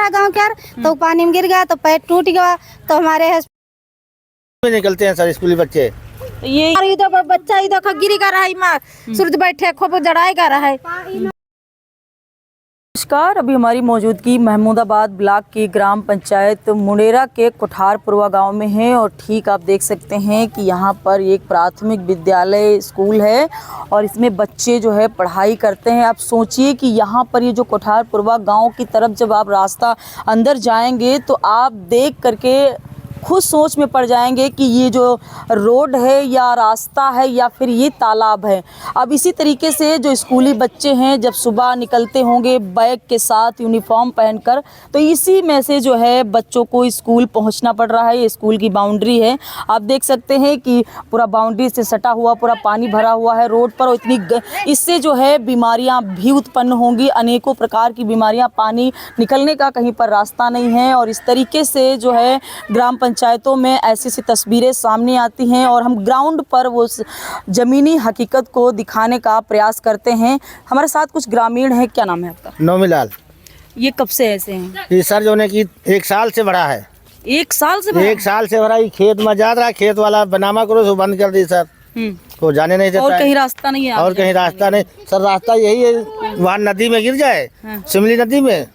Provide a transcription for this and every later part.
रहा गाँव के यार, तो पानी में गिर गया तो पैर टूट गया, तो हमारे निकलते हैं सर स्कूली बच्चे। ये इधर बच्चा इधर गिरी कर रहा है, माँ सूरज बैठे खूब जड़ाई कर रहा है। नमस्कार, अभी हमारी मौजूदगी महमूदाबाद ब्लॉक की ग्राम पंचायत मुंडेरा के कोठारपुरवा गांव में है और ठीक आप देख सकते हैं कि यहां पर एक प्राथमिक विद्यालय स्कूल है और इसमें बच्चे जो है पढ़ाई करते हैं। आप सोचिए कि यहां पर ये जो कोठारपुरवा गांव की तरफ जब आप रास्ता अंदर जाएंगे तो आप देख करके खुद सोच में पड़ जाएंगे कि ये जो रोड है या रास्ता है या फिर ये तालाब है। अब इसी तरीके से जो स्कूली बच्चे हैं जब सुबह निकलते होंगे बैग के साथ यूनिफॉर्म पहनकर, तो इसी में से जो है बच्चों को स्कूल पहुंचना पड़ रहा है। ये स्कूल की बाउंड्री है, आप देख सकते हैं कि पूरा बाउंड्री से सटा हुआ पूरा पानी भरा हुआ है रोड पर। इतनी इससे जो है बीमारियाँ भी उत्पन्न होंगी, अनेकों प्रकार की बीमारियाँ, पानी निकलने का कहीं पर रास्ता नहीं है। और इस तरीके से जो है ग्राम पंचायतों में ऐसी सी तस्वीरें सामने आती हैं और हम ग्राउंड पर वो ज़मीनी हकीकत को दिखाने का प्रयास करते हैं। हमारे साथ कुछ ग्रामीण हैं। क्या नाम है आपका? नौमिलाल। ये कब से ऐसे हैं? ये सर जो है कि 1 साल से भरा है। 1 साल से भरा? 1 साल से भरा। ये खेत में जा रहा, खेत वाला बनामा करो तो बंद कर दी सर, तो जाने नहीं देता। और कहीं रास्ता नहीं है? और कहीं रास्ता नहीं सर, रास्ता यही है, वहाँ नदी में गिर जाए, शिमली नदी में,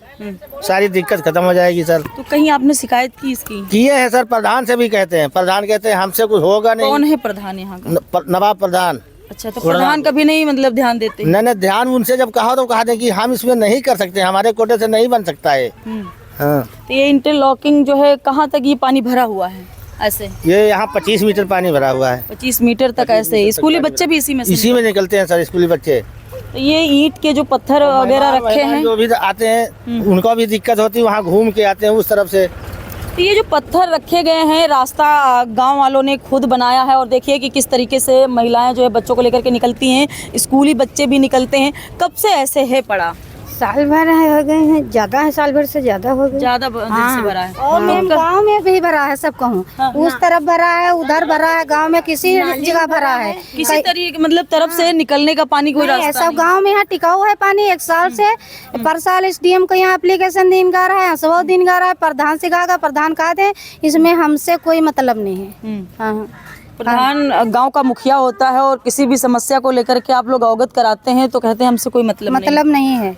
सारी दिक्कत खत्म हो जाएगी सर। तो कहीं आपने शिकायत की इसकी? किए हैं सर, प्रधान से भी कहते हैं, प्रधान कहते हैं हमसे कुछ होगा नहीं। कौन है प्रधान यहाँ का? नवाब प्रधान। अच्छा, तो प्रधान कभी नहीं मतलब ध्यान देते? नहीं, ध्यान उनसे जब कहा तो कहा कि हम इसमें नहीं कर सकते, हमारे कोटे से नहीं बन सकता है। हाँ। तो ये इंटरलॉकिंग जो है कहाँ तक ये पानी भरा हुआ है? ऐसे ये यहाँ 25 मीटर पानी भरा हुआ है। 25 मीटर तक ऐसे? स्कूली बच्चे भी इसी में निकलते हैं सर स्कूली बच्चे। तो ये ईंट के जो पत्थर वगैरह रखे हैं जो भी आते हैं उनको भी दिक्कत होती है, वहाँ घूम के आते हैं उस तरफ से। तो ये जो पत्थर रखे गए हैं, रास्ता गांव वालों ने खुद बनाया है और देखिए कि किस तरीके से महिलाएं जो है बच्चों को लेकर के निकलती हैं, स्कूली बच्चे भी निकलते हैं। कब से ऐसे है पड़ा? साल भर हो गए हैं, ज्यादा है, साल भर से ज्यादा हो गए। ज्यादा दिन से भरा है। और मेरे गाँव में भी भरा है, सब कहूँ उस तरफ भरा है, उधर भरा है, गाँव में किसी जगह भरा है। किसी तरीके मतलब तरफ से निकलने का पानी कोई रास्ता सब गाँव में यहाँ टिकाऊ है पानी। 1 साल से पर साल SDM को यहाँ एप्लीकेशन दिन गा रहा है, 100 दिन गा रहा है, प्रधान से गागा, प्रधान कहा दे, इसमें हमसे कोई मतलब नहीं है। हाँ, प्रधान गांव का मुखिया होता है और किसी भी समस्या को लेकर के आप लोग अवगत कराते हैं तो कहते हैं हमसे कोई मतलब नहीं है।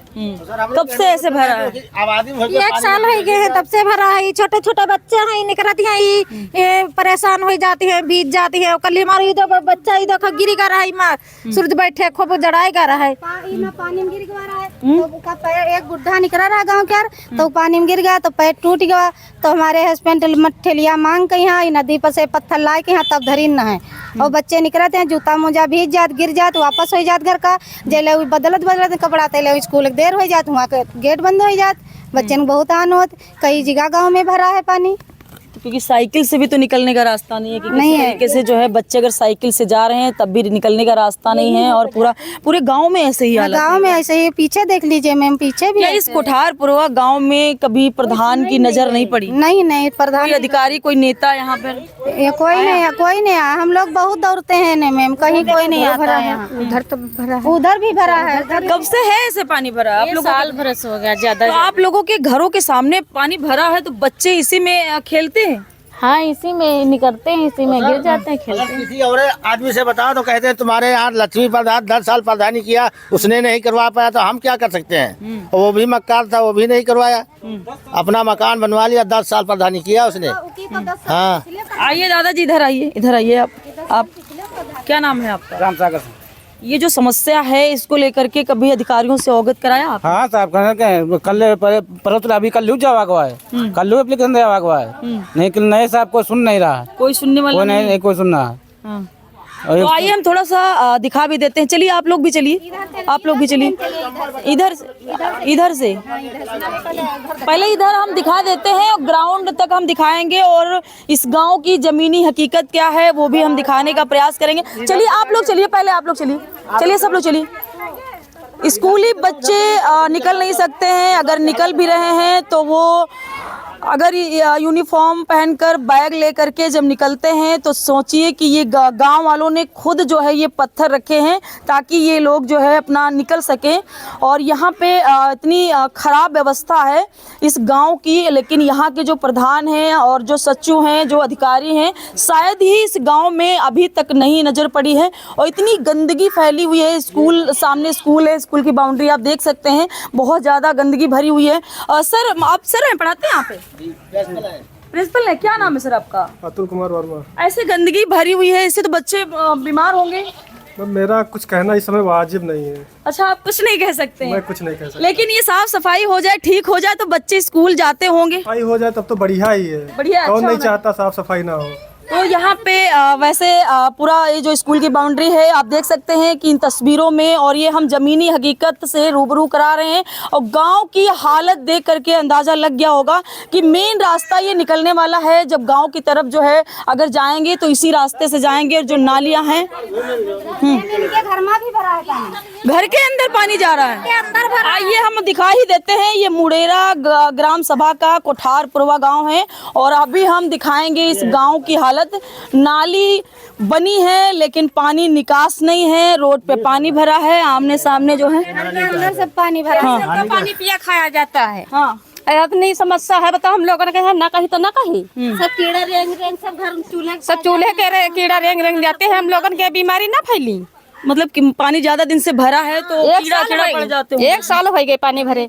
कब से ऐसे भरा है? 1 साल हो गए हैं तब से भरा है। छोटे छोटे बच्चे हैं, निकलती हैं, ये परेशान हो जाती है, बीत जाती है। कल हमारे इधर बच्चा इधर गिरी कर रहा है, माँ सूरज बैठे खूब जड़ाई कर रहा है, पानी में गिर गया है। एक बुढ़ा निकल रहा है गाँव के यार, तो पानी में गिर गया तो पैर टूट गया, तो हमारे हस्बैंड ठेलिया मांग के यहाँ नदी पर से पत्थर लाए के यहाँ तब धरी न है। और बच्चे निकलते हैं, जूता मोजा भीज जात, गिर जात, वापस हो जात घर का, जैले बदलत कपड़ा तेले स्कूल देर हो जात, वहाँ के गेट बंद हो जात, बच्चे को बहुत आन होत। कई जगह गाँव में भरा है पानी। क्योंकि साइकिल से भी तो निकलने का रास्ता नहीं है कि किसी तरीके से जो है बच्चे अगर साइकिल से जा रहे हैं तब भी निकलने का रास्ता नहीं है। और पूरे गांव में ऐसे ही हालत है। गांव में ऐसे ही, पीछे देख लीजिए मैम, पीछे भी। क्या इस कोठारपुरवा गांव में कभी प्रधान की नजर नहीं पड़ी? नहीं, प्रधान कोई अधिकारी, कोई नेता यहाँ पर? कोई नहीं आया। हम लोग बहुत दौड़ते हैं ना मैम, कहीं कोई नहीं आता है। उधर तो भरा है, उधर भी भरा है। कब से है ऐसे पानी भरा? आप लोग साल भर से हो गया ज्यादा। तो आप लोगों के घरों के सामने पानी भरा है तो बच्चे इसी में खेलते हैं? हाँ, इसी में निकलते हैं, इसी में गिर जाते हैं, खेलते हैं। किसी और आदमी से बताओ तो कहते हैं तुम्हारे यहाँ लक्ष्मी प्रधान 10 साल प्रधानी किया, उसने नहीं करवा पाया तो हम क्या कर सकते हैं। वो भी मक्कार था, वो भी नहीं करवाया, अपना मकान बनवा लिया, 10 साल प्रधानी किया उसने। हाँ, आइए दादाजी, इधर आइए आप क्या नाम है आपका? राम सागर। ये जो समस्या है इसको लेकर के कभी अधिकारियों से अवगत कराया आप? हाँ साहब, कल परसों अभी कल जावा हुआ है, कल एप्लीकेशन दिया हुआ है, लेकिन नए साहब कोई सुन नहीं रहा है, कोई सुनने वाला नहीं, कोई सुन रहा है। हाँ। तो आइए हम थोड़ा सा दिखा भी देते हैं। चलिए आप लोग भी चलिए, इधर से पहले इधर हम दिखा देते हैं, ग्राउंड तक हम दिखाएंगे और इस गांव की जमीनी हकीकत क्या है वो भी हम दिखाने का प्रयास करेंगे। चलिए आप लोग चलिए, पहले आप लोग चलिए, सब लोग चलिए। स्कूली बच्चे निकल नहीं सकते हैं, अगर निकल भी रहे हैं तो वो अगर यूनिफॉर्म पहनकर बैग लेकर के जब निकलते हैं तो सोचिए कि ये गांव वालों ने खुद जो है ये पत्थर रखे हैं ताकि ये लोग जो है अपना निकल सकें। और यहाँ पे इतनी खराब व्यवस्था है इस गांव की, लेकिन यहाँ के जो प्रधान हैं और जो सचिव हैं, जो अधिकारी हैं, शायद ही इस गांव में अभी तक नहीं नज़र पड़ी है। और इतनी गंदगी फैली हुई है, स्कूल सामने स्कूल है, स्कूल की बाउंड्री आप देख सकते हैं, बहुत ज़्यादा गंदगी भरी हुई है। सर आप सर हैं, पढ़ाते हैं यहाँ पे? प्रिंसिपल है, क्या नाम है सर आपका? अतुल कुमार वर्मा। ऐसे गंदगी भरी हुई है, इससे तो बच्चे बीमार होंगे। मेरा कुछ कहना इस समय वाजिब नहीं है। अच्छा, आप कुछ नहीं कह सकते हैं? मैं कुछ नहीं कह सकता। लेकिन ये साफ सफाई हो जाए, ठीक हो जाए तो बच्चे स्कूल जाते होंगे। सफाई हो जाए तब तो बढ़िया ही है। बढ़िया, कौन अच्छा नहीं होना। चाहता साफ सफाई ना हो। तो यहाँ पे वैसे पूरा ये जो स्कूल की बाउंड्री है आप देख सकते हैं कि इन तस्वीरों में, और ये हम ज़मीनी हकीकत से रूबरू करा रहे हैं। और गांव की हालत देख करके अंदाज़ा लग गया होगा कि मेन रास्ता ये निकलने वाला है। जब गांव की तरफ जो है अगर जाएंगे तो इसी रास्ते से जाएंगे। और जो नालियाँ हैं, घर में भी भरा है पानी, घर के अंदर पानी जा रहा है। आइए हम दिखा ही देते हैं, ये मुडेरा ग्राम सभा का कोठारपुरवा गांव है। और अभी हम दिखाएंगे इस गांव की हालत। नाली बनी है लेकिन पानी निकास नहीं है, रोड पे पानी भरा है, आमने सामने जो है अंदर सब पानी भरा है। सबका पानी पिया खाया जाता है। हाँ, अपनी समस्या है, बताओ हम लोगों ने कहा ना कहीं तो ना कहीं। सब कीड़ा रेंग रेंग सब घर चूल्हे सब चूल्हे के कीड़ा रेंग रेंग जाते हैं, हम लोगों के बीमारी ना फैली। मतलब कि पानी ज्यादा दिन से भरा है तो कीड़ा कीड़ा पड़ जाते हैं। 1 साल हो गए पानी भरे।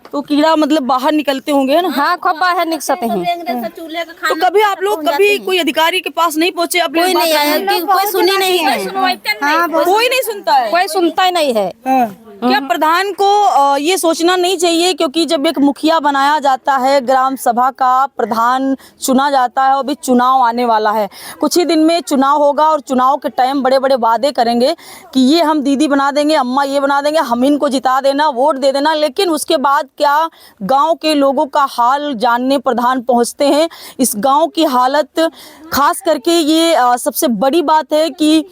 तो कीड़ा मतलब बाहर निकलते होंगे ना? हाँ, खूब बाहर निकल सकते हैं। चूल्हे का तो कभी आप लोग कभी कोई अधिकारी के पास नहीं पहुँचे? आप लोग कोई नहीं आया, कोई सुनी नहीं है। कोई नहीं सुनता है, कोई सुनता ही नहीं है। क्या प्रधान को ये सोचना नहीं चाहिए? क्योंकि जब एक मुखिया बनाया जाता है, ग्राम सभा का प्रधान चुना जाता है, और भी चुनाव आने वाला है, कुछ ही दिन में चुनाव होगा। और चुनाव के टाइम बड़े बड़े वादे करेंगे कि ये हम दीदी बना देंगे, अम्मा ये बना देंगे, हम इनको जिता देना, वोट दे देना। लेकिन उसके बाद क्या गांव के लोगों का हाल जानने प्रधान पहुंचते हैं? इस गांव की हालत खास करके ये सबसे बड़ी बात है कि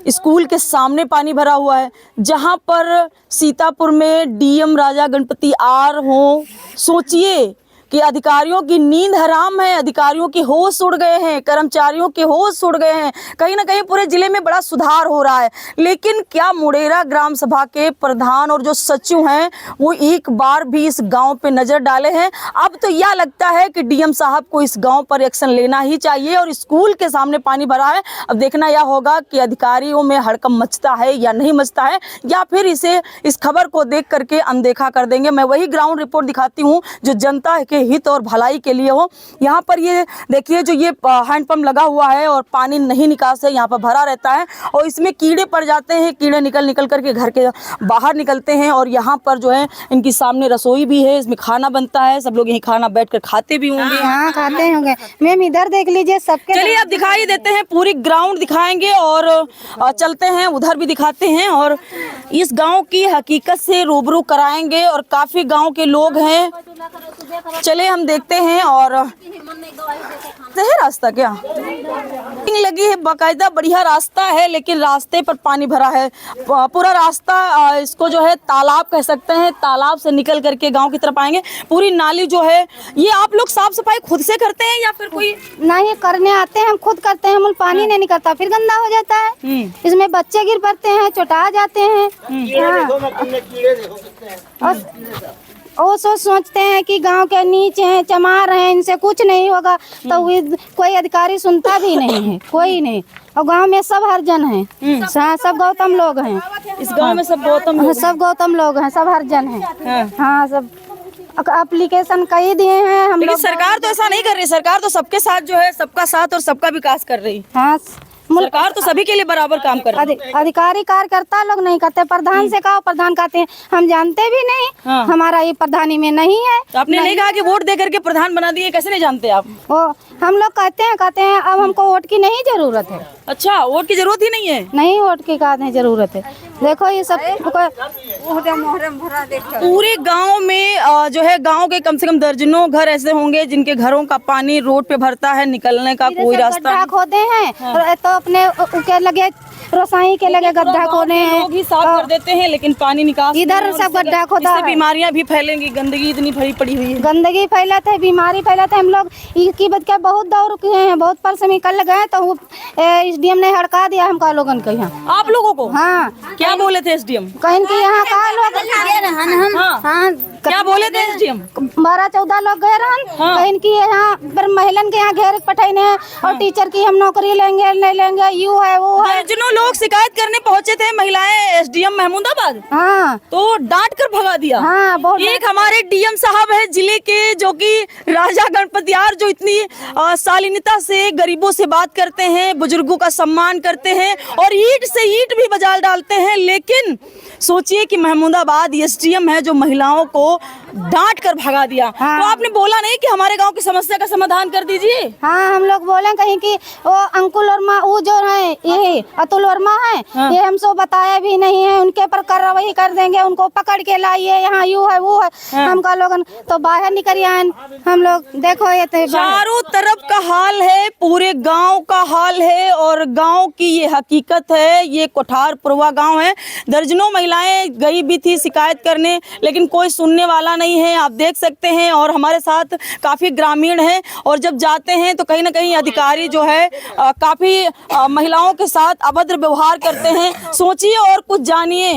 स्कूल के सामने पानी भरा हुआ है, जहां पर सीतापुर में डीएम राजा गणपति आर हो। सोचिए कि अधिकारियों की नींद हराम है, अधिकारियों की होश उड़ गए हैं, कर्मचारियों के होश उड़ गए हैं। कहीं ना कहीं पूरे जिले में बड़ा सुधार हो रहा है, लेकिन क्या मुडेरा ग्राम सभा के प्रधान और जो सचिव हैं वो एक बार भी इस गांव पे नजर डाले हैं? अब तो यह लगता है कि डीएम साहब को इस गांव पर एक्शन लेना ही चाहिए। और स्कूल के सामने पानी भरा है, अब देखना यह होगा कि अधिकारियों में हड़कंप मचता है या नहीं मचता है, या फिर इस खबर को देख करके अनदेखा कर देंगे। मैं वही ग्राउंड रिपोर्ट दिखाती हूँ जो जनता के हित और भलाई के लिए हो। यहाँ पर ये देखिए, जो ये हैंडपंप लगा हुआ है और पानी नहीं निकास है, यहाँ पर भरा रहता है और इसमें कीड़े पड़ जाते हैं। कीड़े निकल करके घर के बाहर निकलते हैं। और यहाँ पर जो है इनकी सामने रसोई भी है, इसमें खाना बनता है, सब लोग यही खाना बैठकर खाते भी होंगे। हाँ, खाते होंगे। मैम इधर देख लीजिए सबके। चलिए अब दिखाई देते हैं, पूरी ग्राउंड दिखाएंगे और चलते हैं, उधर भी दिखाते हैं और इस गांव की हकीकत से रूबरू कराएंगे। और काफी गांव के लोग हैं, चले हम देखते हैं। और है रास्ता क्या लगी है, बाकायदा बढ़िया रास्ता है, लेकिन रास्ते पर पानी भरा है पूरा रास्ता। इसको जो है तालाब कह सकते हैं, तालाब से निकल करके गांव की तरफ आएंगे। पूरी नाली जो है, ये आप लोग साफ सफाई खुद से करते हैं या फिर कोई? नहीं, करने आते हैं, हम खुद करते हैं। पानी नहीं निकलता, फिर गंदा हो जाता है। इसमें बच्चे गिर पड़ते हैं, चोटा जाते हैं। और सोचते हैं कि गांव के नीचे हैं, चमार हैं, इनसे कुछ नहीं होगा, तो कोई अधिकारी सुनता भी नहीं है, कोई नहीं। और गांव में सब हरिजन हैं, सब गौतम लोग हैं। इस गांव में सब गौतम लोग हैं, सब हरिजन हैं। हाँ, सब एप्लीकेशन कई दिए हैं हम लोग। सरकार तो ऐसा नहीं कर रही, सरकार तो सबके साथ जो है, सबका साथ और सबका विकास कर रही। हाँ, सरकार तो सभी के लिए बराबर काम कर रही है। अधिकारी कार्यकर्ता लोग नहीं करते। प्रधान से कहो, प्रधान कहते हैं हम जानते भी नहीं। हाँ। हमारा ये प्रधानी में नहीं है। तो आपने नहीं कहा कि वोट दे करके प्रधान बना दिए, कैसे नहीं जानते आप? वो हम लोग कहते हैं अब हमको वोट की नहीं जरूरत है। अच्छा, वोट की जरूरत ही नहीं है? नहीं, वोट की का नहीं जरूरत है। देखो ये सब पूरे गांव में जो है, गांव के कम से कम दर्जनों घर ऐसे होंगे जिनके घरों का पानी रोड पे भरता है, निकलने का कोई रास्ता होते हैं। तो अपने उके लगे रसाई के लगे गड्ढा खोदे हैं। लोग ही साफ कर देते हैं लेकिन पानी निकास इधर सब गड्ढा खोदा इससे है। बीमारियां भी फैलेंगी, गंदगी इतनी भरी पड़ी हुई है। गंदगी फैलाते है, बीमारी फैलाते है। हम लोग इसकी बच के बहुत दौड़ किए हैं, बहुत परसमी कल गए तो SDM ने हड़का दिया हमका लोगन के यहाँ। आप लोगों को हाँ क्या बोले थे SDM? कहीं की यहाँ का लोग हाँ क्या बोले थे SDM? 12-14 लोग गए रहन। हाँ। कहीं की यहाँ पर महिलन के यहाँ घेर पठाने हैं और टीचर की हम नौकरी लेंगे नहीं लेंगे, यू है वो है। दर्जनों लोग शिकायत करने पहुंचे थे महिलाएं SDM महमूदाबाद, हाँ तो डांट कर भगा दिया। हाँ बहुत एक हमारे DM साहब है जिले के, जो कि राजा गणपतियार, जो इतनी शालीनता से गरीबों से बात करते हैं, बुजुर्गों का सम्मान करते हैं और ईंट से ईंट भी बजा डालते हैं। लेकिन सोचिए कि महमूदाबाद SDM है जो महिलाओं को डांट कर भगा दिया। हाँ। तो आपने बोला नहीं कि हमारे गांव की समस्या का समाधान कर दीजिए? हाँ हम लोग बोले कहीं कि वो अंकुल वर्मा वो जो है ये अतुल वर्मा है। हाँ। ये हमसे बताया भी नहीं है, उनके पर कार्रवाई कर देंगे, उनको पकड़ के लाइए, यहाँ यू है वो है। हाँ। हमका लोगन तो बाहर निकल आए हम लोग। देखो ये तो चारों तरफ का हाल है, पूरे गांव का हाल है और गांव की ये हकीकत है। ये कोठारपुरवा गांव है। दर्जनों महिलाएं गई भी थी शिकायत करने, लेकिन कोई सुनने वाला नहीं है, आप देख सकते हैं। और हमारे साथ काफी ग्रामीण हैं और जब जाते हैं तो कहीं ना कहीं अधिकारी जो है काफी महिलाओं के साथ अभद्र व्यवहार करते हैं। सोचिए और कुछ जानिए,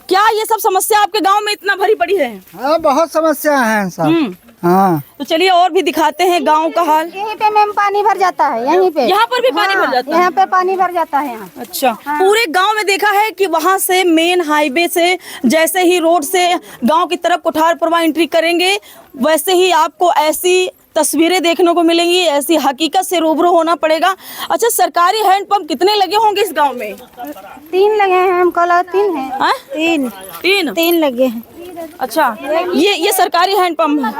क्या ये सब समस्या आपके गांव में इतना भरी पड़ी है? हाँ बहुत समस्या है सब। हाँ तो चलिए और भी दिखाते हैं गांव का हाल। यहीं पे मैम पानी भर जाता है, यहीं पे यहाँ पर भी पानी भर जाता है? यहाँ पे पानी भर जाता है यहाँ। अच्छा, पूरे गांव में देखा है कि वहां से मेन हाईवे से जैसे ही रोड से गांव की तरफ कोठारपुरवा एंट्री करेंगे वैसे ही आपको ऐसी तस्वीरें देखने को मिलेंगी, ऐसी हकीकत से रूबरू होना पड़ेगा। अच्छा, सरकारी हैंडपंप कितने लगे होंगे इस गांव में? 3 लगे हैं, हमको लगा 3 है। हाँ? 3 लगे हैं। अच्छा, ये सरकारी हैंडपंप है।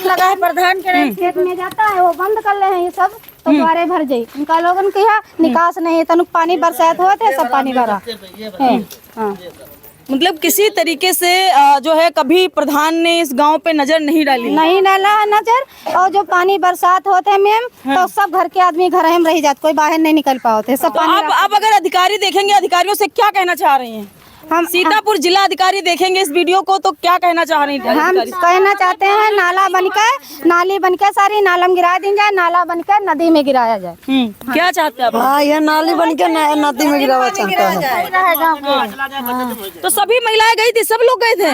लगा है प्रधान के खेत में जाता है, वो बंद कर ले हैं ये सब तो द्वारे भर जाये। उनका लोगन के यहाँ निकास नहीं है, तनुक पानी बरसात हुआ थे सब पानी भरा है। हाँ। मतलब किसी तरीके से जो है कभी प्रधान ने इस गांव पे नजर नहीं डाली? नहीं डाला है नजर। और जो पानी बरसात होते हैं मैम तो सब घर के आदमी घर में रह जाते, कोई बाहर नहीं निकल पाते सब तो पानी। आप अगर अधिकारी देखेंगे, अधिकारियों से क्या कहना चाह रही हैं? हम सीतापुर जिला अधिकारी देखेंगे इस वीडियो को तो क्या कहना चाह रही हैं? हम कहना चाहते हैं नाला बनकर नाली बनकर सारी नालम गिरा दी जाए, नाला बनकर नदी में गिराया जाए। क्या चाहते हैं आप? हाँ ये नाली बन के नदी में गिरावा चाहता है। तो सभी महिलाएं गई थी, सब लोग गए थे?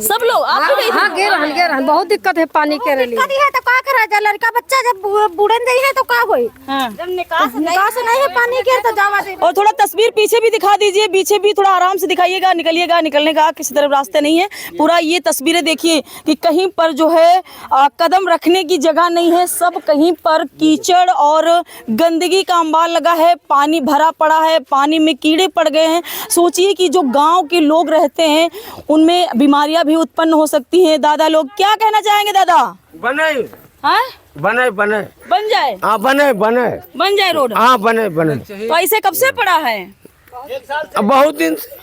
सब लोग? आप भी गई थी? बहुत दिक्कत है पानी के लिए। तो का करा जाए, लड़का बच्चा जब बूढ़न गई है तो का होई? जब निकास नहीं है पानी के तो जावा दे। और थोड़ा तस्वीर पीछे भी दिखा दीजिए, पीछे भी थोड़ा आराम से दिखाइएगा। निकलिएगा, निकलने का किसी तरफ रास्ते नहीं है। पूरा ये तस्वीरें देखिए कि कहीं पर जो है कदम रखने की जगह नहीं है, सब कहीं पर कीचड़ और गंदगी का अंबार लगा है, पानी भरा पड़ा है, पानी में कीड़े पड़ गए हैं। सोचिए कि जो गांव के लोग रहते हैं उनमें बीमारियां भी उत्पन्न हो सकती हैं। दादा लोग क्या कहना चाहेंगे? दादा बने हाँ बने बने बन जाए, हाँ बने बने बन जाए रोड। हाँ बने बने। तो ऐसे कब से पड़ा है? अब बहुत दिन से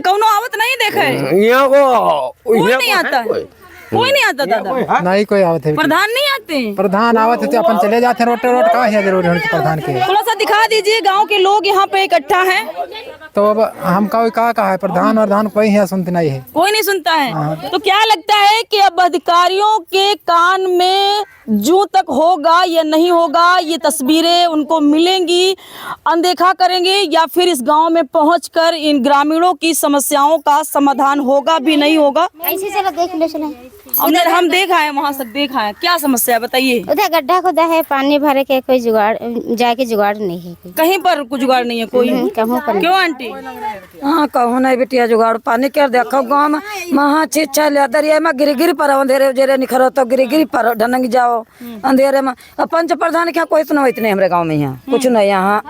कौनो आवत नहीं देखा है? यहाँ कोई को नहीं आता है? कोई नहीं आता दादा? नहीं कोई आवत है। प्रधान नहीं आते हैं? प्रधान आवत है तो अपन चले जाते हैं। रोड का है जरूरी है प्रधान के। थोड़ा सा दिखा दीजिए, गांव के लोग यहाँ पे इकट्ठा हैं। तो अब हम का कहा है प्रधान कोई है सुनते नहीं है, कोई नहीं सुनता है। तो क्या लगता है कि अब अधिकारियों के कान में जूं तक होगा या नहीं होगा? ये तस्वीरें उनको मिलेंगी, अनदेखा करेंगे या फिर इस गांव में पहुंचकर इन ग्रामीणों की समस्याओं का समाधान होगा भी नहीं होगा? ऐसे चलो देख लो चलो। उधर हम देखा है, वहाँ से देखा है। क्या समस्या है बताइए? उधर गड्ढा खुदा है, पानी भरे के कोई जुगाड़ जाके जुगाड़ नहीं है कोई। कहीं पर कुछ जुगाड़ नहीं है कोई? कहीं पर क्यों आंटी? हाँ कहूँ नहीं बेटिया जुगाड़ पानी के देखो गाँव में महा छिछा ले दरिया में गिरी पर अंधेरे उजेरे निखरो तो गिरी पर ढनंग जाओ अंधेरे में। पंच प्रधान क्या कोई सुनो इतने हमारे गाँव में यहाँ कुछ नहीं। यहाँ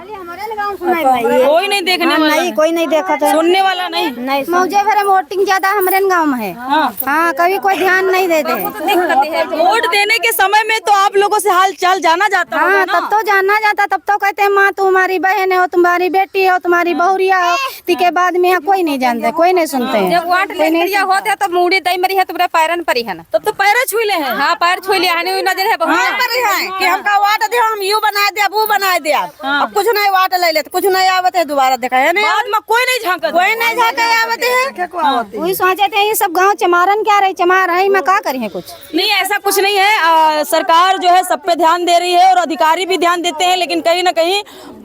कोई नहीं देखने वाला? नहीं कोई नहीं देखा था, सुनने वाला नहीं? मौजे भरे वोटिंग ज्यादा हमारे गाँव में है। हाँ कभी कोई ध्यान नहीं देते हैं। वोट देने के समय में तो आप लोगों से हाल चाल जाना जाता होगा हाँ, ना? तब तो जानना जाता, तब तो कहते हैं माँ तुम्हारी बहन है, तुम्हारी बेटी हो, तुम्हारी बहुरिया हो। के बाद में यहाँ कोई नहीं जानते, कोई नहीं सुनते हैं। जब वाट ले होते है तो मुड़ी दई मरी है, तुम्हारे पैरन परी है ना, तब तो पैर छुई ले हैं। हाँ पैर छुई लिया है, नजर है बहुत कि हमका वाट दे, हम यू बनाए दे, वो बनाए दे। अब कुछ नहीं वाट ले लेते, कुछ नहीं आवत है, दोबारा देखा है नहीं, बाद में कोई नहीं झांका, कोई नहीं झाके आवत है। वही सोचे थे ये सब गाँव चमारन क्या रही, चमार है मैं क्या करिए कुछ नहीं, ऐसा कुछ नहीं है। सरकार जो है सब पे ध्यान दे रही है और अधिकारी भी ध्यान देते हैं, लेकिन कहीं ना कहीं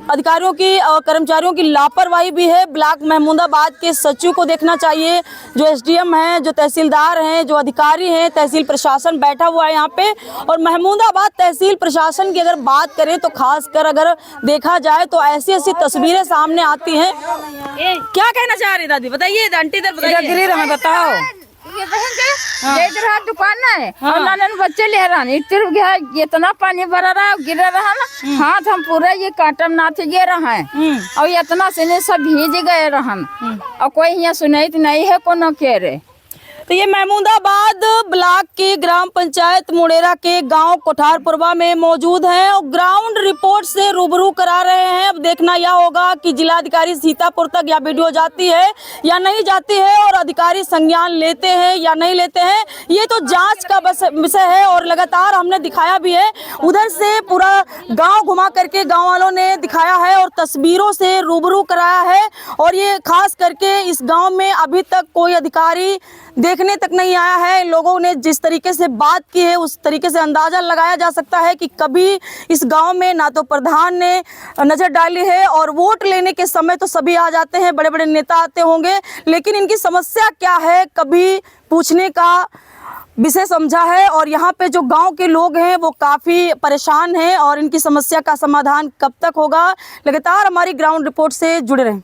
अधिकारियों की और कर्मचारियों की लापरवाही भी है। ब्लॉक महमूदाबाद के सचिव को देखना चाहिए, जो एसडीएम हैं, जो तहसीलदार हैं, जो अधिकारी हैं, तहसील प्रशासन बैठा हुआ है यहाँ पे। और महमूदाबाद तहसील प्रशासन की अगर बात करें तो खासकर अगर देखा जाए तो ऐसी ऐसी तस्वीरें सामने आती हैं। क्या कहना चाह रही दादी, बताइए आंटी, इधर बताइए। हमें बताओ, दुकान है और नान बच्चे ले रहा इतना पानी भरा रहा गिर रहा ना, हाथ हम पूरा ये काटम नाथ गे रहा है और इतना से सब भीज गए रहन और कोई यहाँ सुनाई नहीं है कोनो के रे। तो ये महमूदाबाद ब्लॉक के ग्राम पंचायत मुड़ेरा के गांव कोठारपुरवा में मौजूद हैं और ग्राउंड रिपोर्ट से रूबरू करा रहे हैं। अब देखना यह होगा कि जिलाधिकारी सीतापुर तक यह वीडियो जाती है या नहीं जाती है और अधिकारी संज्ञान लेते हैं या नहीं लेते हैं, ये तो जांच का बस विषय है। और लगातार हमने दिखाया भी है, उधर से पूरा गाँव घुमा करके गाँव वालों ने दिखाया है और तस्वीरों से रूबरू कराया है। और ये खास करके इस गाँव में अभी तक कोई अधिकारी देखने तक नहीं आया है। लोगों ने जिस तरीके से बात की है उस तरीके से अंदाजा लगाया जा सकता है कि कभी इस गांव में ना तो प्रधान ने नजर डाली है और वोट लेने के समय तो सभी आ जाते हैं, बड़े बड़े नेता आते होंगे, लेकिन इनकी समस्या क्या है कभी पूछने का विषय समझा है। और यहाँ पे जो गांव के लोग हैं वो काफ़ी परेशान हैं और इनकी समस्या का समाधान कब तक होगा, लगातार हमारी ग्राउंड रिपोर्ट से जुड़े रहें।